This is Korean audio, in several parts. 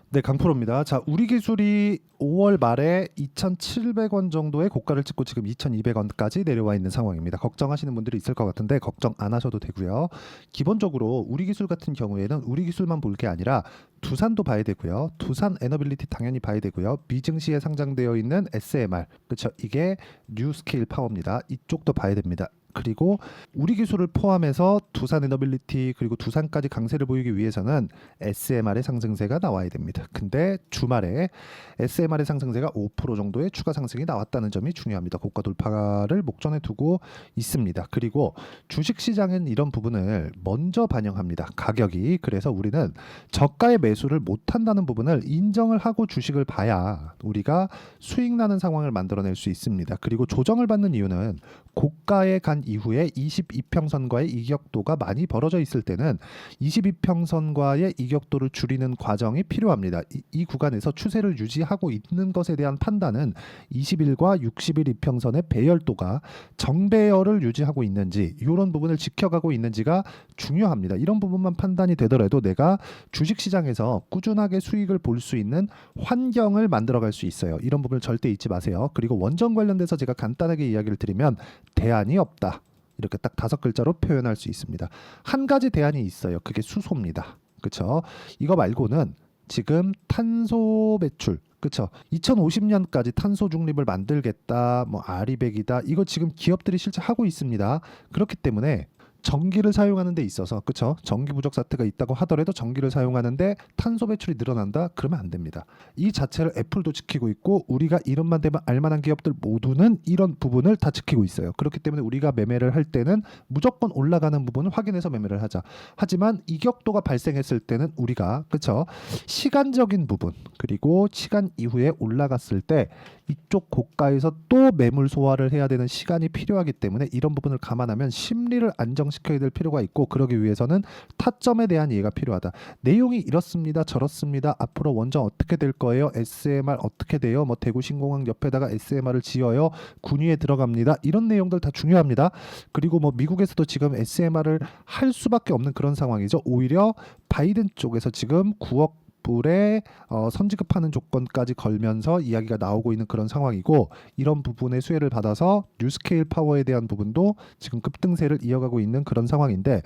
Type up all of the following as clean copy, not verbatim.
네, 강프로입니다. 자, 우리 기술이 5월 말에 2,700원 정도의 고가를 찍고 지금 2,200원까지 내려와 있는 상황입니다. 걱정하시는 분들이 있을 것 같은데 걱정 안 하셔도 되고요. 기본적으로 우리 기술 같은 경우에는 우리 기술만 볼 게 아니라 두산도 봐야 되고요. 두산 에너빌리티 당연히 봐야 되고요. 미증시에 상장되어 있는 SMR, 그렇죠? 이게 뉴스케일 파워입니다. 이쪽도 봐야 됩니다. 그리고 우리 기술을 포함해서 두산 에너빌리티 그리고 두산까지 강세를 보이기 위해서는 SMR의 상승세가 나와야 됩니다. 근데 주말에 SMR의 상승세가 5% 정도의 추가 상승이 나왔다는 점이 중요합니다. 고가 돌파를 목전에 두고 있습니다. 그리고 주식시장은 이런 부분을 먼저 반영합니다. 가격이. 그래서 우리는 저가의 매수를 못한다는 부분을 인정을 하고 주식을 봐야 우리가 수익 나는 상황을 만들어낼 수 있습니다. 그리고 조정을 받는 이유는 고가에 간 이후에 22평선과의 이격도가 많이 벌어져 있을 때는 22평선과의 이격도를 줄이는 과정이 필요합니다. 이 구간에서 추세를 유지하고 있는 것에 대한 판단은 20일과 60일 이평선의 배열도가 정배열을 유지하고 있는지 이런 부분을 지켜가고 있는지가 중요합니다. 이런 부분만 판단이 되더라도 내가 주식시장에서 꾸준하게 수익을 볼 수 있는 환경을 만들어갈 수 있어요. 이런 부분을 절대 잊지 마세요. 그리고 원전 관련돼서 제가 간단하게 이야기를 드리면 대안이 없다. 이렇게 딱 5글자로 표현할 수 있습니다. 한 가지 대안이 있어요. 그게 수소입니다. 그렇죠? 이거 말고는 지금 탄소 배출, 그렇죠? 2050년까지 탄소 중립을 만들겠다. 뭐 아리백이다. 이거 지금 기업들이 실제 하고 있습니다. 그렇기 때문에 전기를 사용하는 데 있어서, 그렇죠? 전기 부족 사태가 있다고 하더라도 전기를 사용하는데 탄소 배출이 늘어난다? 그러면 안 됩니다. 이 자체를 애플도 지키고 있고 우리가 이름만 대면 알만한 기업들 모두는 이런 부분을 다 지키고 있어요. 그렇기 때문에 우리가 매매를 할 때는 무조건 올라가는 부분을 확인해서 매매를 하자. 하지만 이격도가 발생했을 때는 우리가, 그렇죠? 시간적인 부분 그리고 시간 이후에 올라갔을 때 이쪽 고가에서 또 매물 소화를 해야 되는 시간이 필요하기 때문에 이런 부분을 감안하면 심리를 안정시켜야 될 필요가 있고, 그러기 위해서는 타점에 대한 이해가 필요하다. 내용이 이렇습니다, 저렇습니다, 앞으로 원전 어떻게 될 거예요, SMR 어떻게 돼요, 뭐 대구 신공항 옆에다가 SMR을 지어요, 군위에 들어갑니다, 이런 내용들 다 중요합니다. 그리고 뭐 미국에서도 지금 SMR을 할 수밖에 없는 그런 상황이죠. 오히려 바이든 쪽에서 지금 9억 불에 선지급하는 조건까지 걸면서 이야기가 나오고 있는 그런 상황이고, 이런 부분의 수혜를 받아서 뉴스케일 파워에 대한 부분도 지금 급등세를 이어가고 있는 그런 상황인데,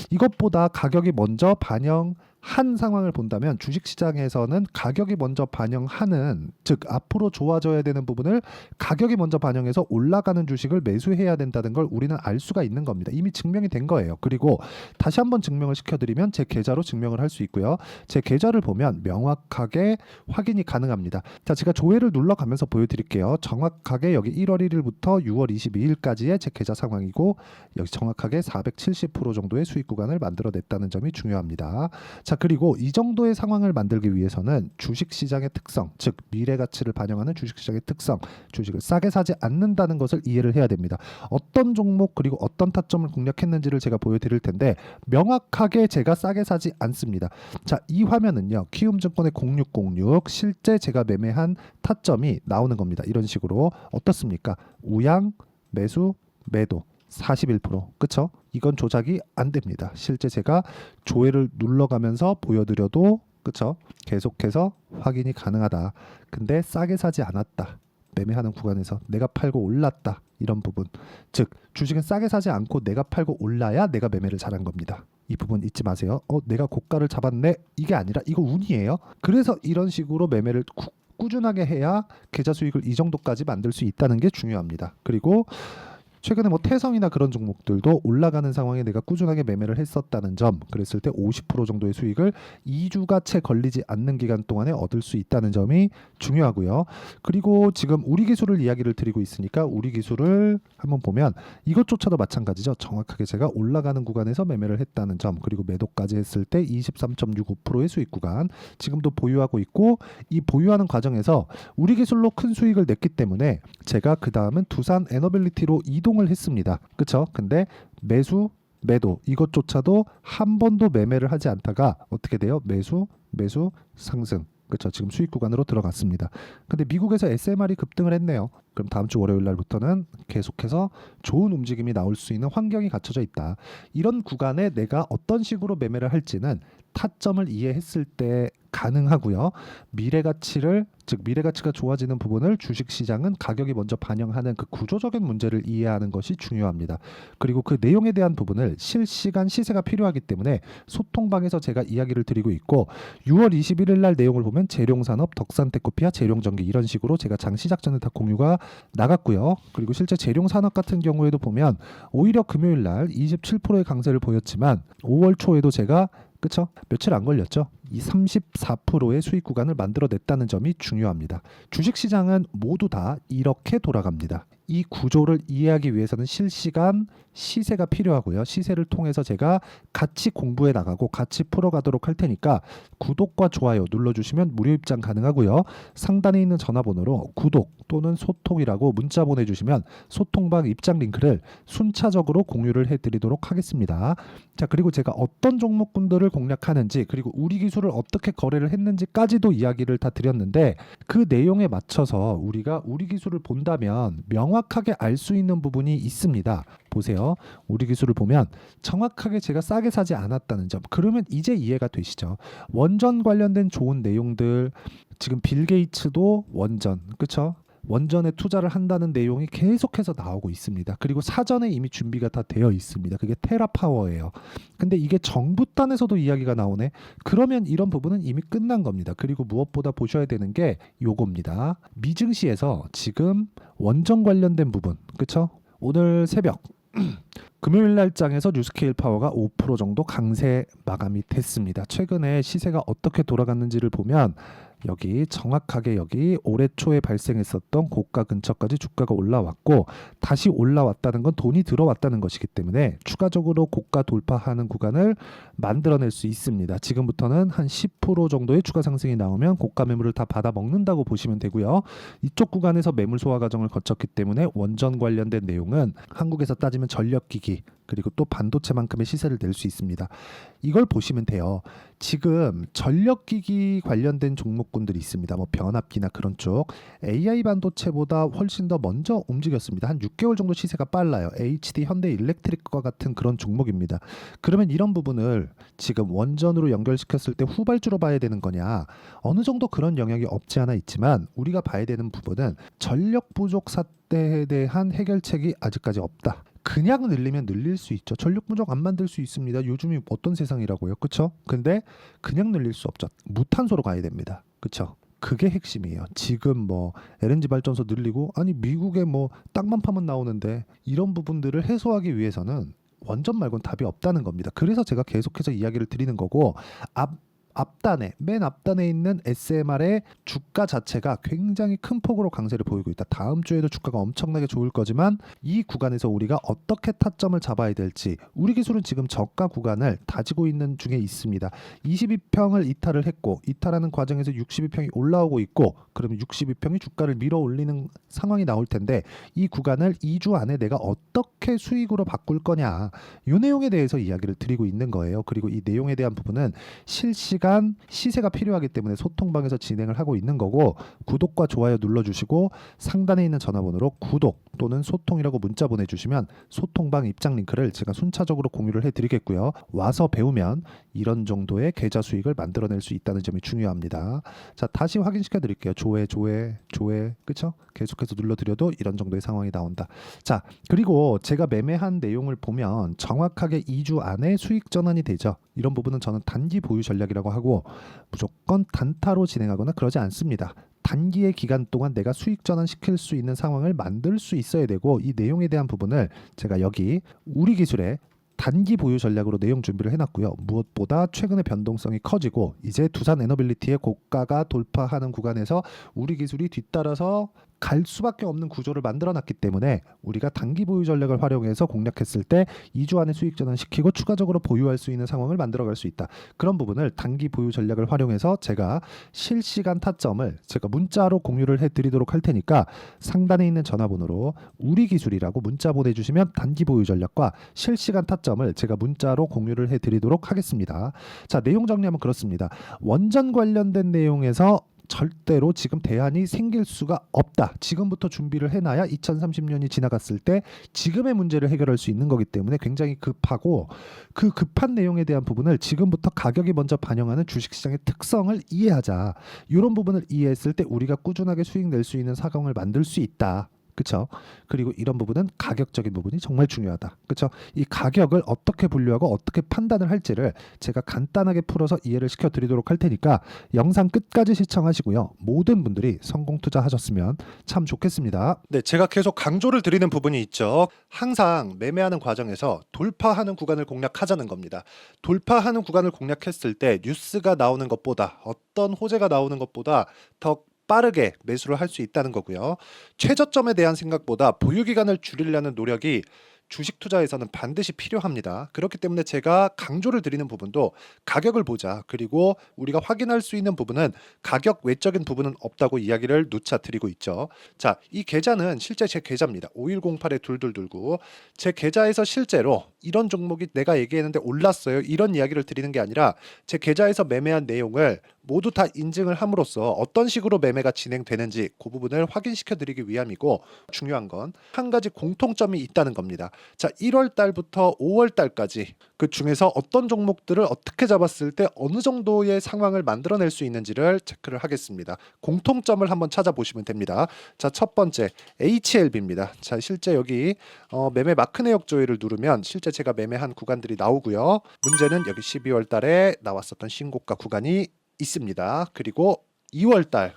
이것보다 가격이 먼저 반영한 상황을 본다면 주식시장에서는 가격이 먼저 반영하는, 즉 앞으로 좋아져야 되는 부분을 가격이 먼저 반영해서 올라가는 주식을 매수해야 된다는 걸 우리는 알 수가 있는 겁니다. 이미 증명이 된 거예요. 그리고 다시 한번 증명을 시켜드리면 제 계좌로 증명을 할 수 있고요. 제 계좌를 보면 명확하게 확인이 가능합니다. 자, 제가 조회를 눌러가면서 보여드릴게요. 정확하게 여기 1월 1일부터 6월 22일까지의 제 계좌 상황이고, 여기 정확하게 470% 정도의 수익 구간을 만들어냈다는 점이 중요합니다. 자, 그리고 이 정도의 상황을 만들기 위해서는 주식시장의 특성, 즉 미래 가치를 반영하는 주식시장의 특성, 주식을 싸게 사지 않는다는 것을 이해를 해야 됩니다. 어떤 종목 그리고 어떤 타점을 공략했는지를 제가 보여드릴 텐데, 명확하게 제가 싸게 사지 않습니다. 자, 이 화면은요, 키움증권의 0606 실제 제가 매매한 타점이 나오는 겁니다. 이런 식으로. 어떻습니까? 우양, 매수, 매도 41%. 그쵸? 이건 조작이 안 됩니다. 실제 제가 조회를 눌러가면서 보여드려도, 그쵸? 계속해서 확인이 가능하다. 근데 싸게 사지 않았다. 매매하는 구간에서 내가 팔고 올랐다. 이런 부분. 즉 주식은 싸게 사지 않고 내가 팔고 올라야 내가 매매를 잘한 겁니다. 이 부분 잊지 마세요. 내가 고가를 잡았네. 이게 아니라 이거 운이에요. 그래서 이런 식으로 매매를 꾸준하게 해야 계좌 수익을 이 정도까지 만들 수 있다는 게 중요합니다. 그리고 최근에 뭐 태성이나 그런 종목들도 올라가는 상황에 내가 꾸준하게 매매를 했었다는 점, 그랬을 때 50% 정도의 수익을 2주가 채 걸리지 않는 기간 동안에 얻을 수 있다는 점이 중요하고요. 그리고 지금 우리 기술을 이야기를 드리고 있으니까 우리 기술을 한번 보면 이것조차도 마찬가지죠. 정확하게 제가 올라가는 구간에서 매매를 했다는 점, 그리고 매도까지 했을 때 23.65%의 수익 구간 지금도 보유하고 있고, 이 보유하는 과정에서 우리 기술로 큰 수익을 냈기 때문에 제가 그 다음은 두산 에너빌리티로 이동을 했습니다. 그쵸? 근데 매수, 매도 이것조차도 한 번도 매매를 하지 않다가 어떻게 돼요? 매수, 매수, 상승. 그렇죠. 지금 수익 구간으로 들어갔습니다. 근데 미국에서 SMR이 급등을 했네요. 그럼 다음 주 월요일 날부터는 계속해서 좋은 움직임이 나올 수 있는 환경이 갖춰져 있다. 이런 구간에 내가 어떤 식으로 매매를 할지는 타점을 이해했을 때 가능하고요. 미래가치가 좋아지는 부분을 주식시장은 가격이 먼저 반영하는 그 구조적인 문제를 이해하는 것이 중요합니다. 그리고 그 내용에 대한 부분을 실시간 시세가 필요하기 때문에 소통방에서 제가 이야기를 드리고 있고 6월 21일 날 내용을 보면 재룡산업, 덕산테크피아, 재룡전기 이런 식으로 제가 장시작 전에 다 공유가 나갔고요. 그리고 실제 재룡산업 같은 경우에도 보면 오히려 금요일 날 27%의 강세를 보였지만 5월 초에도 제가 그쵸? 며칠 안 걸렸죠? 이 34%의 수익 구간을 만들어냈다는 점이 중요합니다. 주식시장은 모두 다 이렇게 돌아갑니다. 이 구조를 이해하기 위해서는 실시간 시세가 필요하고요. 시세를 통해서 제가 같이 공부해 나가고 같이 풀어가도록 할 테니까 구독과 좋아요 눌러주시면 무료 입장 가능하고요. 상단에 있는 전화번호로 구독 또는 소통이라고 문자 보내주시면 소통방 입장 링크를 순차적으로 공유를 해드리도록 하겠습니다. 자, 그리고 제가 어떤 종목군들을 공략하는지 그리고 우리 기술을 어떻게 거래를 했는지까지도 이야기를 다 드렸는데 그 내용에 맞춰서 우리가 우리 기술을 본다면 명확하게 알 수 있는 부분이 있습니다. 보세요. 우리 기술을 보면 정확하게 제가 싸게 사지 않았다는 점. 그러면 이제 이해가 되시죠? 원전 관련된 좋은 내용들 지금 빌 게이츠도 원전, 그렇죠? 원전에 투자를 한다는 내용이 계속해서 나오고 있습니다. 그리고 사전에 이미 준비가 다 되어 있습니다. 그게 테라파워예요. 근데 이게 정부 단에서도 이야기가 나오네. 그러면 이런 부분은 이미 끝난 겁니다. 그리고 무엇보다 보셔야 되는 게 요겁니다. 미증시에서 지금 원전 관련된 부분, 그쵸? 오늘 새벽 금요일 날장에서 뉴스케일 파워가 5% 정도 강세 마감이 됐습니다. 최근에 시세가 어떻게 돌아갔는지를 보면 여기 정확하게 여기 올해 초에 발생했었던 고가 근처까지 주가가 올라왔고 다시 올라왔다는 건 돈이 들어왔다는 것이기 때문에 추가적으로 고가 돌파하는 구간을 만들어낼 수 있습니다. 지금부터는 한 10% 정도의 추가 상승이 나오면 고가 매물을 다 받아 먹는다고 보시면 되고요. 이쪽 구간에서 매물 소화 과정을 거쳤기 때문에 원전 관련된 내용은 한국에서 따지면 전력기기 그리고 또 반도체만큼의 시세를 낼 수 있습니다. 이걸 보시면 돼요. 지금 전력기기 관련된 종목군들이 있습니다. 뭐 변압기나 그런 쪽 AI 반도체보다 훨씬 더 먼저 움직였습니다. 한 6개월 정도 시세가 빨라요. HD 현대일렉트릭과 같은 그런 종목입니다. 그러면 이런 부분을 지금 원전으로 연결시켰을 때 후발주로 봐야 되는 거냐? 어느 정도 그런 영역이 없지 않아 있지만 우리가 봐야 되는 부분은 전력 부족 사태에 대한 해결책이 아직까지 없다. 그냥 늘리면 늘릴 수 있죠. 전력 부족 안 만들 수 있습니다. 요즘이 어떤 세상이라고요. 그렇죠? 근데 그냥 늘릴 수 없죠. 무탄소로 가야 됩니다. 그렇죠? 그게 핵심이에요. 지금 뭐 LNG 발전소 늘리고 아니 미국에 뭐 땅만 파면 나오는데 이런 부분들을 해소하기 위해서는 원전 말고는 답이 없다는 겁니다. 그래서 제가 계속해서 이야기를 드리는 거고 맨 앞단에 있는 SMR의 주가 자체가 굉장히 큰 폭으로 강세를 보이고 있다. 다음 주에도 주가가 엄청나게 좋을 거지만 이 구간에서 우리가 어떻게 타점을 잡아야 될지 우리 기술은 지금 저가 구간을 다지고 있는 중에 있습니다. 22평을 이탈을 했고 이탈하는 과정에서 62평이 올라오고 있고 그러면 62평이 주가를 밀어 올리는 상황이 나올 텐데 이 구간을 2주 안에 내가 어떻게 수익으로 바꿀 거냐 이 내용에 대해서 이야기를 드리고 있는 거예요. 그리고 이 내용에 대한 부분은 실시간 시세가 필요하기 때문에 소통방에서 진행을 하고 있는 거고 구독과 좋아요 눌러주시고 상단에 있는 전화번호로 구독 또는 소통이라고 문자 보내주시면 소통방 입장 링크를 제가 순차적으로 공유를 해드리겠고요. 와서 배우면 이런 정도의 계좌 수익을 만들어낼 수 있다는 점이 중요합니다. 자, 다시 확인시켜 드릴게요. 조회 그쵸? 계속해서 눌러드려도 이런 정도의 상황이 나온다. 자, 그리고 제가 매매한 내용을 보면 정확하게 2주 안에 수익 전환이 되죠. 이런 부분은 저는 단기 보유 전략이라고 하고 무조건 단타로 진행하거나 그러지 않습니다. 단기의 기간 동안 내가 수익 전환시킬 수 있는 상황을 만들 수 있어야 되고 이 내용에 대한 부분을 제가 여기 우리 기술에 단기 보유 전략으로 내용 준비를 해놨고요. 무엇보다 최근에 변동성이 커지고 이제 두산 에너빌리티의 고가가 돌파하는 구간에서 우리 기술이 뒤따라서 갈 수밖에 없는 구조를 만들어놨기 때문에 우리가 단기 보유 전략을 활용해서 공략했을 때 2주 안에 수익 전환시키고 추가적으로 보유할 수 있는 상황을 만들어갈 수 있다. 그런 부분을 단기 보유 전략을 활용해서 제가 실시간 타점을 제가 문자로 공유를 해드리도록 할 테니까 상단에 있는 전화번호로 우리 기술이라고 문자 보내주시면 단기 보유 전략과 실시간 타점을 제가 문자로 공유를 해드리도록 하겠습니다. 자, 내용 정리하면 그렇습니다. 원전 관련된 내용에서 절대로 지금 대안이 생길 수가 없다. 지금부터 준비를 해놔야 2030년이 지나갔을 때 지금의 문제를 해결할 수 있는 거기 때문에 굉장히 급하고, 그 급한 내용에 대한 부분을 지금부터 가격이 먼저 반영하는 주식시장의 특성을 이해하자. 이런 부분을 이해했을 때 우리가 꾸준하게 수익 낼 수 있는 상황을 만들 수 있다. 그렇죠? 그리고 이런 부분은 가격적인 부분이 정말 중요하다. 그렇죠? 이 가격을 어떻게 분류하고 어떻게 판단을 할지를 제가 간단하게 풀어서 이해를 시켜드리도록 할 테니까 영상 끝까지 시청하시고요. 모든 분들이 성공 투자하셨으면 참 좋겠습니다. 네, 제가 계속 강조를 드리는 부분이 있죠. 항상 매매하는 과정에서 돌파하는 구간을 공략하자는 겁니다. 돌파하는 구간을 공략했을 때 뉴스가 나오는 것보다, 어떤 호재가 나오는 것보다 더 빠르게 매수를 할 수 있다는 거고요. 최저점에 대한 생각보다 보유기간을 줄이려는 노력이 주식 투자에서는 반드시 필요합니다. 그렇기 때문에 제가 강조를 드리는 부분도 가격을 보자. 그리고 우리가 확인할 수 있는 부분은 가격 외적인 부분은 없다고 이야기를 누차 드리고 있죠. 자, 이 계좌는 실제 제 계좌입니다. 5108-2229. 제 계좌에서 실제로 이런 종목이 내가 얘기했는데 올랐어요. 이런 이야기를 드리는 게 아니라 제 계좌에서 매매한 내용을 모두 다 인증을 함으로써 어떤 식으로 매매가 진행되는지 그 부분을 확인시켜 드리기 위함이고, 중요한 건 한 가지 공통점이 있다는 겁니다. 자, 1월 달부터 5월 달까지 그 중에서 어떤 종목들을 어떻게 잡았을 때 어느 정도의 상황을 만들어낼 수 있는지를 체크를 하겠습니다. 공통점을 한번 찾아보시면 됩니다. 자, 첫 번째 HLB입니다. 자, 실제 여기 매매 마크 내역 조회를 누르면 실제 제가 매매한 구간들이 나오고요. 문제는 여기 12월 달에 나왔었던 신고가 구간이 있습니다. 그리고 2월 달,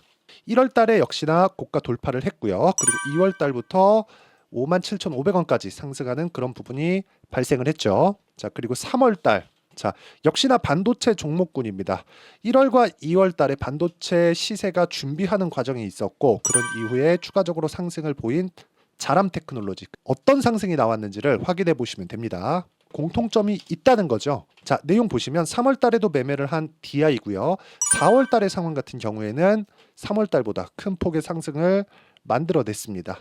1월 달에 역시나 고가 돌파를 했고요. 그리고 2월 달부터 57,500원까지 상승하는 그런 부분이 발생을 했죠. 자, 그리고 3월 달, 자, 역시나 반도체 종목군입니다. 1월과 2월 달에 반도체 시세가 준비하는 과정이 있었고, 그런 이후에 추가적으로 상승을 보인 자람 테크놀로지, 어떤 상승이 나왔는지를 확인해 보시면 됩니다. 공통점이 있다는 거죠. 자, 내용 보시면 3월 달에도 매매를 한 DI고요. 4월 달의 상황 같은 경우에는 3월 달보다 큰 폭의 상승을 만들어냈습니다.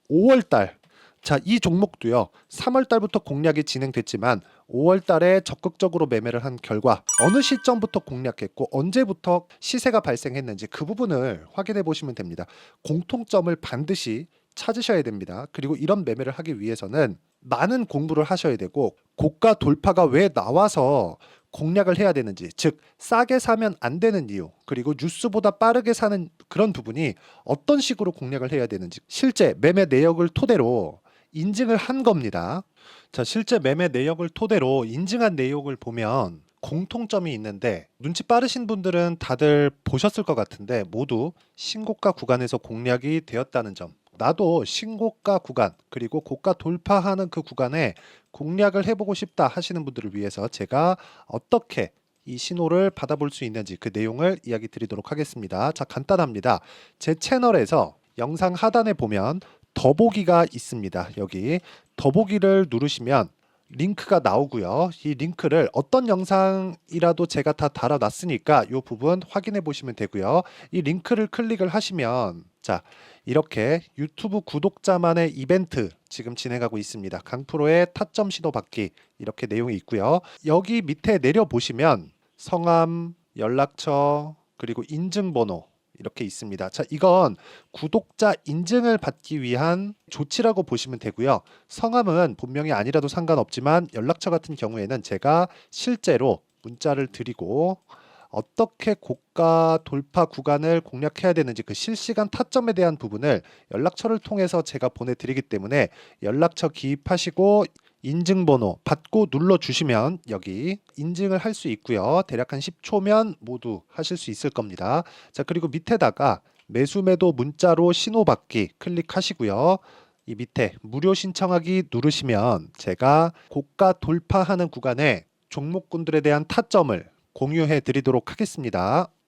5월 달, 자, 이 종목도요. 3월 달부터 공략이 진행됐지만 5월 달에 적극적으로 매매를 한 결과 어느 시점부터 공략했고 언제부터 시세가 발생했는지 그 부분을 확인해 보시면 됩니다. 공통점을 반드시 찾으셔야 됩니다. 그리고 이런 매매를 하기 위해서는 많은 공부를 하셔야 되고, 고가 돌파가 왜 나와서 공략을 해야 되는지, 즉 싸게 사면 안 되는 이유, 그리고 뉴스보다 빠르게 사는 그런 부분이 어떤 식으로 공략을 해야 되는지 실제 매매 내역을 토대로 인증을 한 겁니다. 자, 실제 매매 내역을 토대로 인증한 내용을 보면 공통점이 있는데, 눈치 빠르신 분들은 다들 보셨을 것 같은데 모두 신고가 구간에서 공략이 되었다는 점, 나도 신고가 구간 그리고 고가 돌파하는 그 구간에 공략을 해보고 싶다 하시는 분들을 위해서 제가 어떻게 이 신호를 받아볼 수 있는지 그 내용을 이야기 드리도록 하겠습니다. 자, 간단합니다. 제 채널에서 영상 하단에 보면 더보기가 있습니다. 여기 더보기를 누르시면 링크가 나오고요. 이 링크를 어떤 영상이라도 제가 다 달아놨으니까 이 부분 확인해 보시면 되고요. 이 링크를 클릭을 하시면, 자, 이렇게 유튜브 구독자만의 이벤트 지금 진행하고 있습니다. 강프로의 타점 신호 받기, 이렇게 내용이 있고요. 여기 밑에 내려 보시면 성함, 연락처, 그리고 인증번호 이렇게 있습니다. 자, 이건 구독자 인증을 받기 위한 조치라고 보시면 되고요. 성함은 본명이 아니라도 상관없지만 연락처 같은 경우에는 제가 실제로 문자를 드리고 어떻게 고가 돌파 구간을 공략해야 되는지 그 실시간 타점에 대한 부분을 연락처를 통해서 제가 보내드리기 때문에 연락처 기입하시고 인증번호 받고 눌러주시면 여기 인증을 할 수 있고요. 대략 한 10초면 모두 하실 수 있을 겁니다. 자, 그리고 밑에다가 매수 매도 문자로 신호받기 클릭하시고요. 이 밑에 무료 신청하기 누르시면 제가 고가 돌파하는 구간에 종목군들에 대한 타점을 공유해 드리도록 하겠습니다.